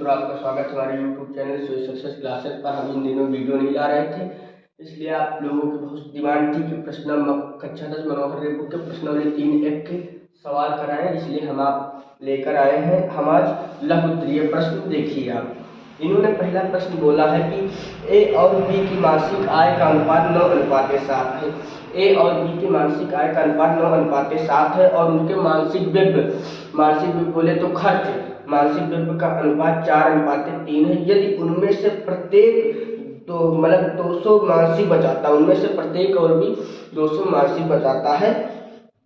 मित्रों, आपका स्वागत है हमारे YouTube चैनल सोई सक्सेस क्लासेस पर। हम इन दिनों वीडियो नहीं ला रहे थे, इसलिए आप लोगों की बहुत डिमांड थी कि प्रश्न कक्षा 10 मनोहर रेपू के प्रश्नावली 3 के सवाल कराएं, इसलिए हम आप लेकर आए हैं। हम आज लघु उत्तरीय प्रश्न देखिए आप। इन्होंने पहला प्रश्न बोला है कि ए और बी की मासिक आय का अनुपात 9:7 है। ए और बी की मासिक आय का अनुपात 9:7 है और उनके मासिक व्यय बोले तो खर्च, मासिक व्यय का अनुपात 4:3 है। यदि उनमें से प्रत्येक तो मतलब 200 मासिक बचाता है, उनमें से प्रत्येक और भी 200 मासिक बचाता है,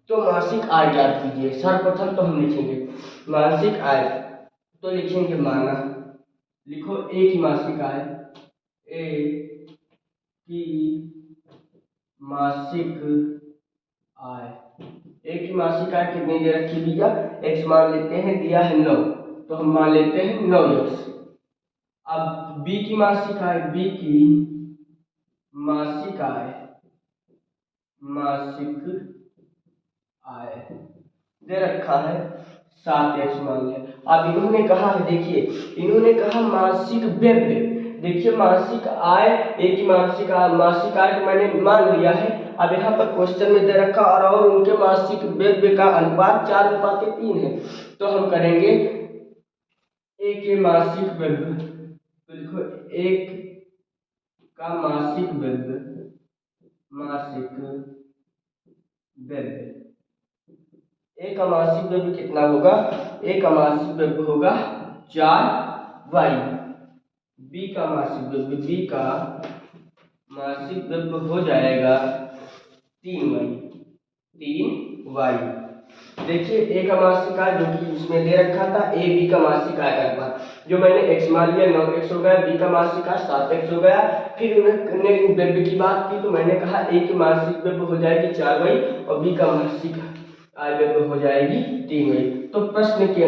तो मासिक आय ज्ञात कीजिए। सर्वप्रथम तो हम लिखेंगे मासिक आय, तो लिखेंगे माना, लिखो ए की मासिक आय, ए की मासिक आय, ए की मासिक आय कितनी दे रखी भैया, एक्स मान लेते हैं, दिया है 9, तो हम मान लेते हैं 9x। अब बी की मासिक आय, बी की मासिक आय दे रखा है 7x मान लें। अब इन्होंने कहा है, देखिए इन्होंने कहा मासिक व्यय, देखिए मासिक आय, ए की मासिक आय को मैंने मान लिया है। अब यहाँ पर क्वेश्चन में दे रखा और उनके मासिक व्यय का अनुपात 4:3 है, तो हम करेंगे ए के मासिक व्यय, तो लिखो एक का मासिक व्यय ए का मासिक व्यय कितना होगा, ए का मासिक व्यय होगा 4y। बी का मासिक व्यय हो जाएगा 3y। देखिए ए का मासिक आय जो कि इसमें दे रखा था, ए बी का मासिक आय का अनुपात जो मैंने x मान लिया 9x हो गया, बी का मासिक आय 7x हो गया। फिर उन्होंने व्यय की बात की, तो मैंने कहा ए की मासिक व्यय हो जाएगी 4y और बी का मासिक आय व्यय हो जाएगी 3y। तो प्रश्न के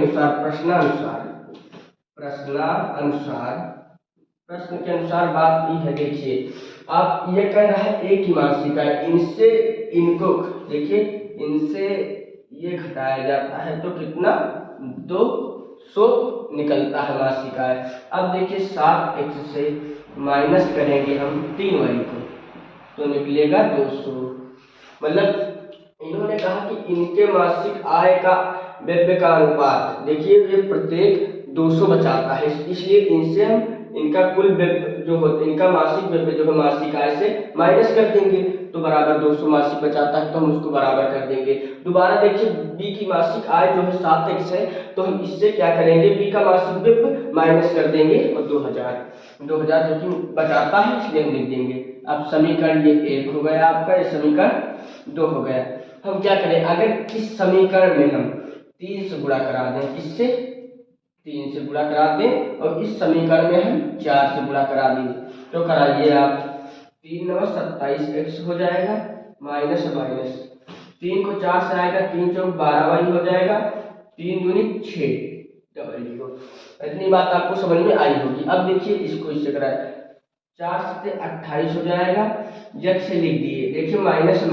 अनुसार बात ये है, देखिए आप ये कह रहा है ए की मासिक आय, इनसे इनको देखिए, इनसे ये घटाया जाता है तो कितना 200 निकलता है मासिक आय। अब देखिए 7x से माइनस करेंगे हम 3y को, तो निकलेगा 200। मतलब इन्होंने कहा कि इनके मासिक आय का व्यय का अनुपात, देखिए ये प्रत्येक 200 बचाता है, इसलिए इनसे हम इनका कुल व्यय जो होता है, इनका मासिक व्यय जो है मासिक आय से माइनस कर देंगे, तो बराबर 200 मासिक बचाता है, तो हम उसको बराबर कर देंगे। दोबारा देखिए बी की मासिक आय जो है 7x है, तो हम इससे क्या करेंगे, बी का मासिक व्यय माइनस कर देंगे और 2000 जो कि बचाता है, इसलिए हम लिख देंगे। अब समीकरण ये 1 हो गया आपका, ये समीकरण 2 हो गया। हम क्या करें, अगर इस समीकरण में हम 3 से गुणा करा दें, किससे 3 से गुणा करा दें, और इस समीकरण में हम 4 से गुणा करा देंगे, तो कराइए आप, 3 9 27x हो जाएगा, माइनस 3 को 4 से आएगा, 3 चौक 12y हो जाएगा, 3 दूनी 6 00। इतनी बात आपको समझ में आई होगी। अब देखिए इसको इससे कराए, 4 से 28 हो जाएगा, जग से लिख दिए, देखिए माइनस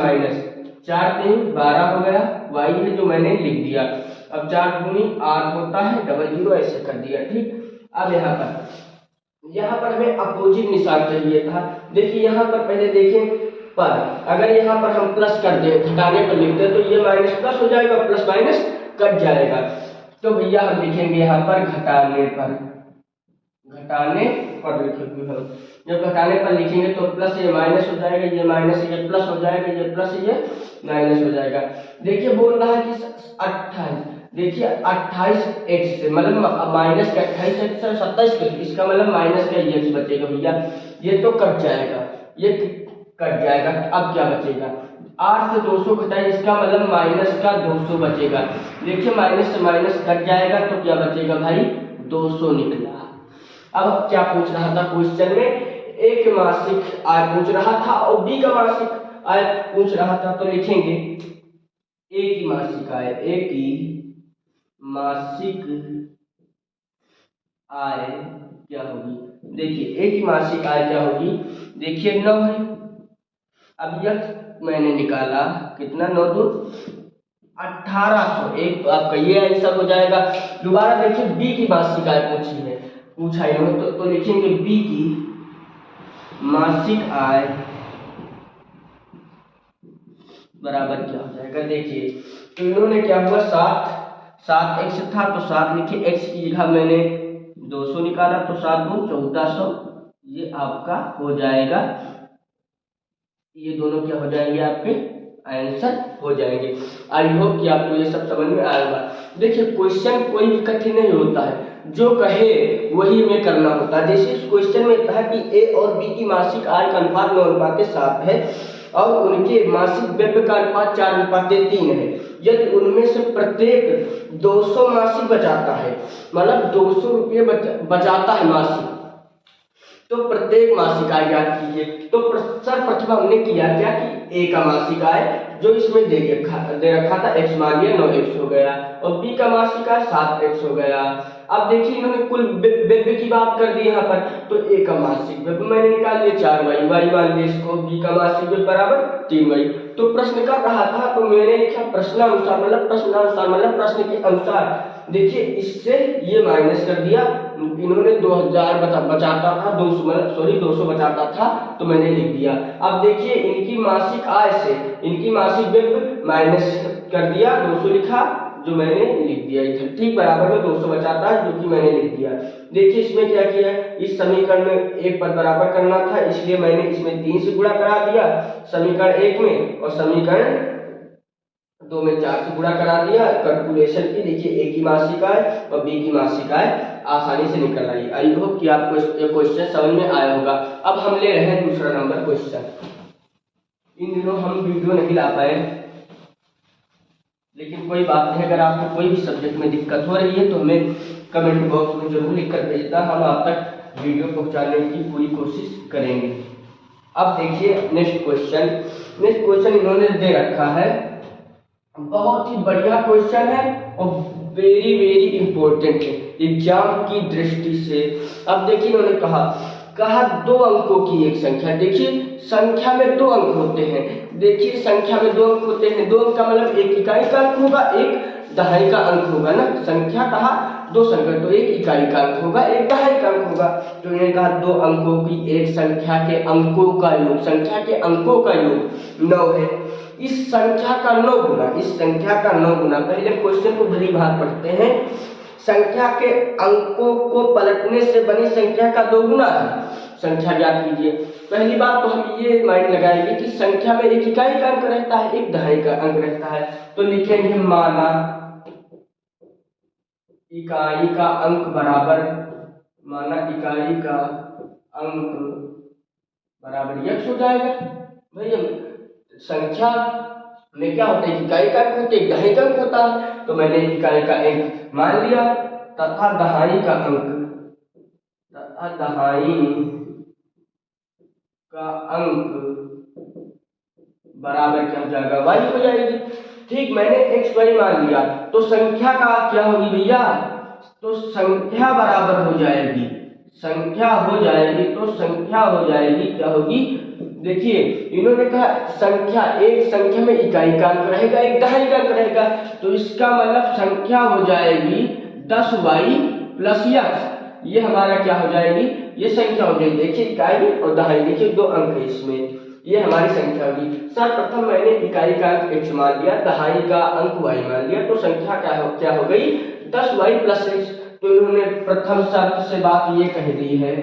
4 3 12 हो गया, y है जो मैंने लिख दिया। अब 4 दूनी 8 होता है, 00 ऐसे कर दिया, ठीक। अब यहाँ पर हमें अपोजिट निशान चाहिए था। देखिए यहाँ पर पहले देखें पर, अगर यहाँ पर हम प्लस कर दें, घटाने पर लिखते हैं, तो ये माइनस प्लस हो जाएगा, प्लस माइनस कट जाएगा, तो भैया हम लिखेंगे यहाँ पर घटाने पर लिखेंगे हम। जब घटाने पर लिखेंगे तो प्लस ये माइनस हो जाएगा, ये माइनस ये प्लस हो जाएगा, ये प्लस ये माइनस हो जाएगा। देखिए बोल रहा है कि 28, देखिए 28x से मतलब माइनस का 28x से 27 के, इसका मतलब माइनस का x बचेगा भैया, ये तो कट जाएगा, ये कट जाएगा। अब क्या बचेगा, 8 से 200 घटाए, इसका मतलब माइनस का 200 बचेगा। देखिए माइनस से माइनस कट जाएगा, तो क्या बचेगा भाई, 200 निकला। अब क्या पूछ रहा था क्वेश्चन में, ए की मासिक आय पूछ रहा था और बी का मासिक आय पूछ रहा था, तो लिखेंगे ए की मासिक आय, ए की मासिक आय क्या होगी, देखिए ए की मासिक आय क्या होगी, देखिए 9 है। अब यह मैंने निकाला कितना, 9 2 1800, एक आपका ये आंसर हो जाएगा। दोबारा देखिए बी की मासिक आय पूछी है, पूछा इन्होंने, तो लिखेंगे बी की मासिक आय बराबर क्या हो जाएगा। देखिए तो इन्होंने क्या हुआ, 7 x था तो 7 लिखे, x की जगह मैंने 200 निकाला तो 7 दूनी 1400, ये आपका हो जाएगा, ये दोनों क्या हो जाएंगे आपके आंसर हो जाएंगे। आई होप कि आपको ये सब समझ में आएगा। देखिए क्वेश्चन कोई भी कठिन नहीं होता है, जो कहे वही हमें करना होता है। जैसे इस क्वेश्चन में था कि ए और बी की मासिक आय का अनुपात 9:7 है और उनके मासिक व्यय का अनुपात 4:3 है। यदि उनमें से प्रत्येक 200 मासिक बचाता है, मतलब 200 रुपये बचाता है मासिक, तो प्रत्येक मासिक आय ज्ञात कीजिए। तो सर्वप्रथम हमने किया क्या कि ए का मासिक आय जो इसमें दे रखा था x मान लिया 9x हो गया, और बी का मासिक आय 7x हो गया। अब देखिए इन्होंने कुल व्यय की बात कर दी यहाँ पर, तो ए का मासिक व्यय मैंने निकाल लिया 4y, y मान लिया इसको, बी का मासिक व्यय बराबर 3y। तो प्रश्न कर रहा था तो मैंने लिखा प्रश्नानुसार, मतलब प्रश्नानुसार मतलब प्रश्न के अनुसार। देखिए इससे ये माइनस कर दिया, इन्होंने 2000 बचाता था 200, मतलब सॉरी 200 बचाता था तो मैंने लिख दिया। अब देखिए इनकी मासिक आय से इनकी मासिक व्यय माइनस कर दिया, 200 लिखा जो मैंने लिख दिया इधर, ठीक बराबर में 200 बचाता है जो कि मैंने लिख दिया। देखिए इसमें क्या किया, इस समीकरण में एक पर बराबर करना था, इसलिए मैंने इसमें 3 से गुणा करा दिया समीकरण 1 में, और समीकरण 2 में 4 से गुणा करा दिया कैलकुलेशन की। देखिए ए की मासिक आय और बी की मासिक आय आसानी से निकल आई। आई होप कि आपको ये क्वेश्चन समझ में आया होगा। अब हम ले रहे हैं दूसरा नंबर क्वेश्चन। इन दिनों हम वीडियो नहीं ला पाए, लेकिन कोई बात नहीं, अगर आपको कोई भी सब्जेक्ट में दिक्कत हो रही है तो हमें कमेंट बॉक्स में जरूर लिख कर भेजना, हम आप तक वीडियो पहुंचाने की पूरी कोशिश करेंगे। अब देखिए नेक्स्ट क्वेश्चन इन्होंने दे रखा है, बहुत ही बढ़िया क्वेश्चन है और वेरी वेरी इंपॉर्टेंट है एग्जाम की दृष्टि से। अब देखिए इन्होंने कहा 2 अंकों की एक संख्या। देखिए संख्या में 2 अंक होते हैं, देखिए संख्या में 2 अंक होते हैं, 2 अंक का मतलब एक इकाई का अंक होगा, एक दहाई का अंक होगा ना। संख्या कहा 2 संख्या, तो एक इकाई का अंक होगा, एक दहाई का अंक होगा। तो इन्होंने कहा 2 अंकों की एक संख्या के अंकों का योग, संख्या के अंकों का योग 9 है। इस संख्या का 9 गुना, इस संख्या का 9 गुना, पहले क्वेश्चन को भली भांति पढ़ते हैं। संख्या के अंकों को पलटने से बनी संख्या का 2 गुना है, संख्या ज्ञात कीजिए। पहली बात तो हम ये माइंड लगाएंगे कि संख्या में एक इकाई का अंक रहता है, एक दहाई का अंक रहता है, तो लिखेंगे माना इकाई का अंक बराबर, माना इकाई का अंक बराबर x हो जाएगा। भैया संख्या में क्या होता है, इकाई का अंक होता है, एक दहाई का अंक होता है, तो मैंने इकाई का अंक मान लिया तथा दहाई का अंक बराबर क्या हो जाएगा, y हो जाएगी। ठीक, मैंने x y मान लिया तो संख्या का क्या होगी भैया, तो संख्या बराबर हो जाएगी, संख्या हो जाएगी, तो संख्या हो जाएगी क्या होगी। देखिए इन्होंने कहा संख्या, एक संख्या में इकाई का अंक रहेगा, एक दहाई का अंक रहेगा, तो इसका मतलब संख्या हो जाएगी 10y प्लस x, ये हमारा क्या हो जाएगी, ये संख्या हो जाएगी। देखिए इकाई और दहाई, देखिए 2 अंक है इसमें, ये हमारी संख्या होगी। सर्वप्रथम मैंने इकाई का अंक x मान लिया, दहाई का अंक y मान लिया, तो संख्या क्या हो गई 10y प्लस x। तो इन्होंने प्रथम शर्त से बात ये कह दी है।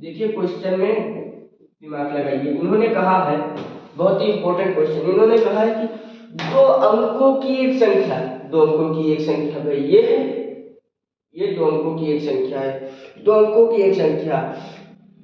देखिए क्वेश्चन में दिमाग लगाइए, इन्होंने कहा है, बहुत ही इंपॉर्टेंट क्वेश्चन, इन्होंने कहा है कि 2 अंकों की एक संख्या, 2 अंकों की एक संख्या भाई ये है, ये 2 अंकों की एक संख्या है, 2 अंकों की एक संख्या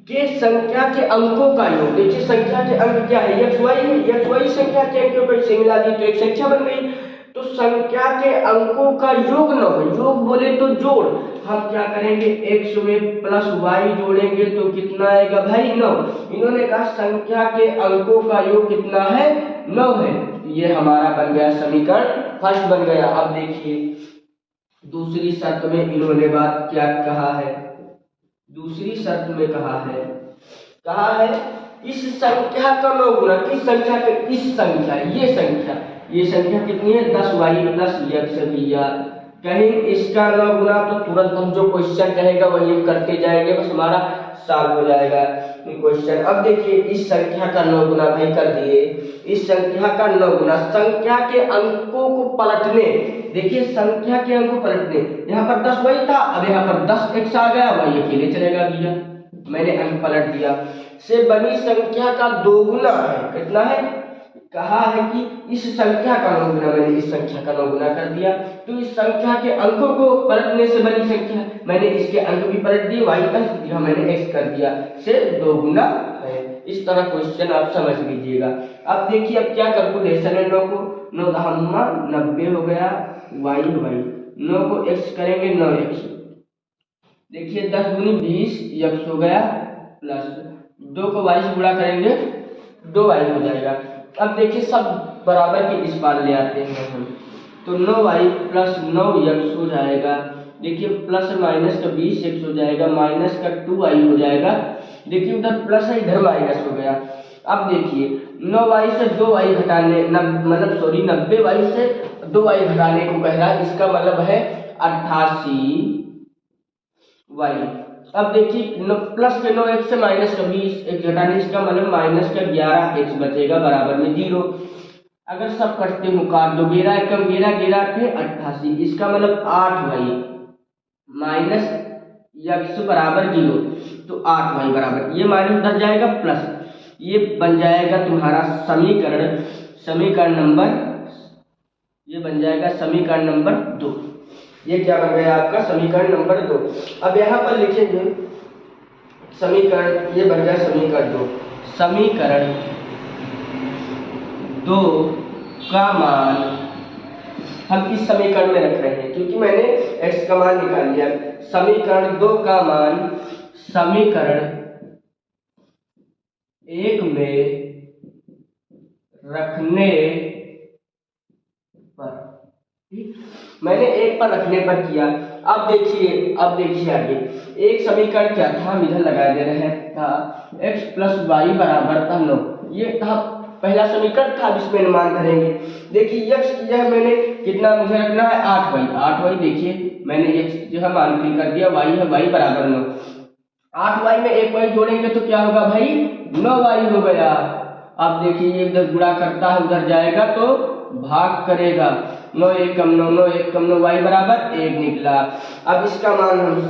के संख्या के अंकों का योग। देखिए संख्या के अंक क्या है, x y है, x y संख्या के अंकों को से मिला दी तो एक संख्या बन गई। तो संख्या के अंकों का योग 9 है, योग बोले तो जोड़, हम क्या करेंगे x में प्लस y जोड़ेंगे तो कितना आएगा भाई 9। इन्होंने कहा संख्या के अंकों का योग कितना है 9 है, ये हमारा बन गया समीकरण फर्स्ट बन गया। अब देखिए दूसरी शर्त में इन्होंने बात क्या कहा है, दूसरी शर्त में कहा है इस संख्या का 9 गुना, किस संख्या के, इस संख्या, ये संख्या कितनी है 10y प्लस x भैया, कहीं इसका 9 गुना, तो तुरंत हम जो क्वेश्चन कहेगा वही हम करते जाएंगे, बस हमारा सॉल्व हो जाएगा क्वेश्चन। अब देखिए इस संख्या का 9 गुना भाई कर दिए, इस संख्या का 9 गुना, संख्या के अंकों को पलटने, देखिए संख्या के अंक को पलटने, यहाँ पर 10 वही था, अब यहाँ पर 10 एक्स आ गया, वही अकेले चलेगा भैया, मैंने अंक पलट दिया, से बनी संख्या का 2 गुना है, कितना है, कहा है कि इस संख्या का 9 गुना, मैंने इस संख्या का 9 गुना कर दिया, तो इस संख्या के अंकों को पलटने से बनी संख्या, मैंने इसके अंक भी पलट दिए, y का यहाँ मैंने x कर दिया, से 2 गुना है। इस तरह क्वेश्चन आप समझ लीजिएगा। अब देखिए अब क्या कैलकुलेशन है, 9 को 9 दहम्मा 90 हो गया, y 9 को x करेंगे 9x, देखिए 10 दूनी 20 x हो गया, प्लस 2 को y से गुणा करेंगे 2y हो जाएगा। अब देखिए सब बराबर के इस बार ले आते हैं हम, तो 9y प्लस 9x हो जाएगा, देखिए प्लस माइनस का 20x हो जाएगा, माइनस का 2y हो जाएगा, देखिए उधर प्लस है इधर माइनस हो गया। अब देखिए 9y से 2y घटाने, मतलब सॉरी 90y से 2y घटाने को कह रहा है, इसका मतलब है 88y। अब देखिए प्लस के 9x से माइनस का 20x घटाने, इसका मतलब माइनस का 11x बचेगा, बराबर में 0। अगर सब कटते हो काट दो, 11 एकम 11 11 थे 88, इसका मतलब 8y माइनस x बराबर 0, तो 8y बराबर, ये माइनस उधर जाएगा प्लस, ये बन जाएगा तुम्हारा समीकरण नंबर, ये बन जाएगा समीकरण नंबर 2। ये क्या बन गया आपका समीकरण नंबर 2। अब यहाँ पर लिखेंगे समीकरण, ये बन गया समीकरण 2, समीकरण 2 का मान हम इस समीकरण में रख रहे हैं, क्योंकि मैंने x का मान निकाल लिया। समीकरण 2 का मान समीकरण 1 में रखने पर, मैंने 1 पर रखने पर किया। अब देखिए आगे एक समीकरण क्या था, हम इधर लगा दे रहे था, x प्लस वाई बराबर था 9, ये था पहला समीकरण था जिसमें अनुमान धरेंगे। देखिए x की जगह मैंने कितना मुझे रखना है 8y, देखिए मैंने x जो है मान फिल कर दिया, y है y बराबर 9, 8y में एक y जोड़ेंगे तो क्या होगा भाई 9y हो गया। अब देखिए ये इधर गुणा करता है उधर जाएगा तो भाग करेगा, 9 एकम 9 9 एकम 9, y बराबर 1 निकला। अब इसका मान हम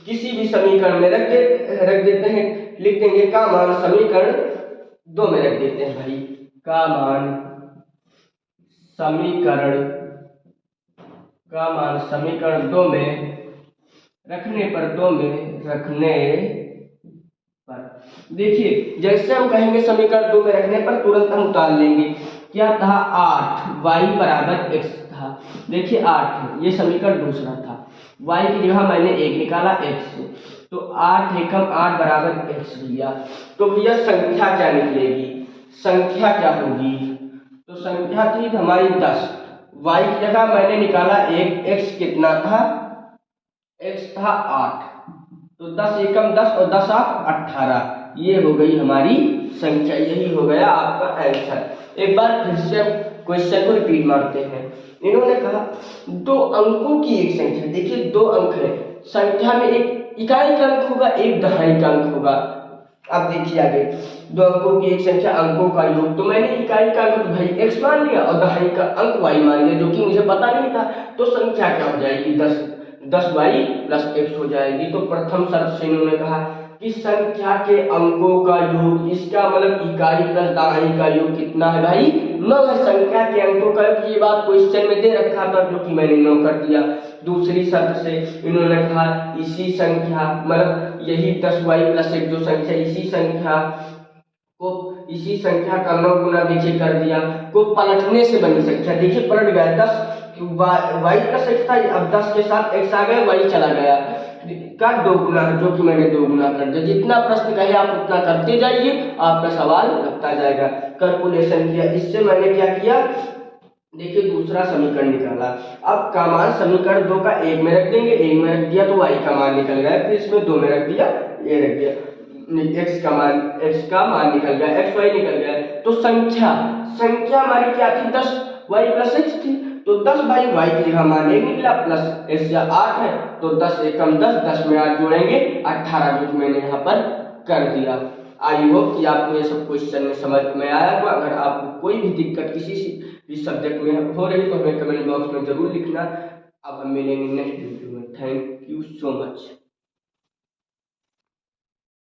किसी भी समीकरण में रख देते हैं, लिख देंगे का मान समीकरण 2 में रख देते हैं भाई, का मान समीकरण 2 में रखने पर देखिए जैसे हम कहेंगे समीकरण 2 में रखने पर तुरंत हम उतार लेंगे, क्या था 8y बराबर x था, देखिए 8 ये समीकरण दूसरा था, y की जगह मैंने 1 निकाला x, तो 8 एकम 8 बराबर x भैया। तो भैया संख्या क्या निकलेगी, संख्या क्या होगी, तो संख्या थी हमारी 10, y की जगह मैंने निकाला 1, x कितना था, x था 8, तो 10 एकम 10 और 10 8 18, ये हो गई हमारी संख्या, यही हो गया आपका आंसर। एक बार फिर से क्वेश्चन को रिपीट मारते हैं। इन्होंने कहा 2 अंकों की एक संख्या, देखिए 2 अंक है, संख्या में एक इकाई का अंक होगा, एक दहाई का अंक होगा। अब देखिए आगे 2 अंकों की एक संख्या, अंकों का योग, तो मैंने इकाई का अंक भाई x मान लिया और दहाई का अंक y मान लिया, जो कि मुझे पता नहीं था, तो संख्या क्या हो जाएगी 10y प्लस x हो जाएगी। तो प्रथम शर्त से इन्होंने कहा कि संख्या के अंकों का योग, इसका मतलब इकाई प्लस दहाई का योग कितना है भाई 9 है, संख्या के अंकों का योग, ये बात क्वेश्चन में दे रखा था जो कि मैंने 9 कर दिया। दूसरी शर्त से इन्होंने कहा इसी संख्या मतलब यही 10y प्लस 1 जो संख्या, इसी संख्या का 9 गुना देखिए कर दिया, को पलटने से बनी संख्या, देखिए पलट गया 10 y प्लस x था, अब 10 के साथ x आ गया, y चला गया का 2 गुना, जो कि मैंने 2 गुना कर दिया। जितना प्रश्न कहे आप उतना करते जाइए, आपका सवाल लगता जाएगा। कैलकुलेशन किया, इससे मैंने क्या किया, देखिए दूसरा समीकरण निकाला। अब का मान समीकरण 2 का 1 में रख देंगे, 1 में रख दिया तो y का मान निकल गया, फिर इसमें 2 में रख दिया, ये रख दिया, x का मान निकल गया, xy निकल गया। तो संख्या हमारी क्या थी 10y प्लस x थी, तो 10 बाई वाई की जगह मान 1 निकला, प्लस एस या 8 है तो 10 एकम 10, 10 में 8 जोड़ेंगे 18, जो मैंने यहाँ पर कर दिया। आई होप कि आपको ये सब क्वेश्चन में समझ में आया। तो अगर आपको कोई भी दिक्कत किसी भी सब्जेक्ट में हो रही तो हमें कमेंट बॉक्स में जरूर लिखना। अब हम मिलेंगे नेक्स्ट वीडियो में। Thank you so much.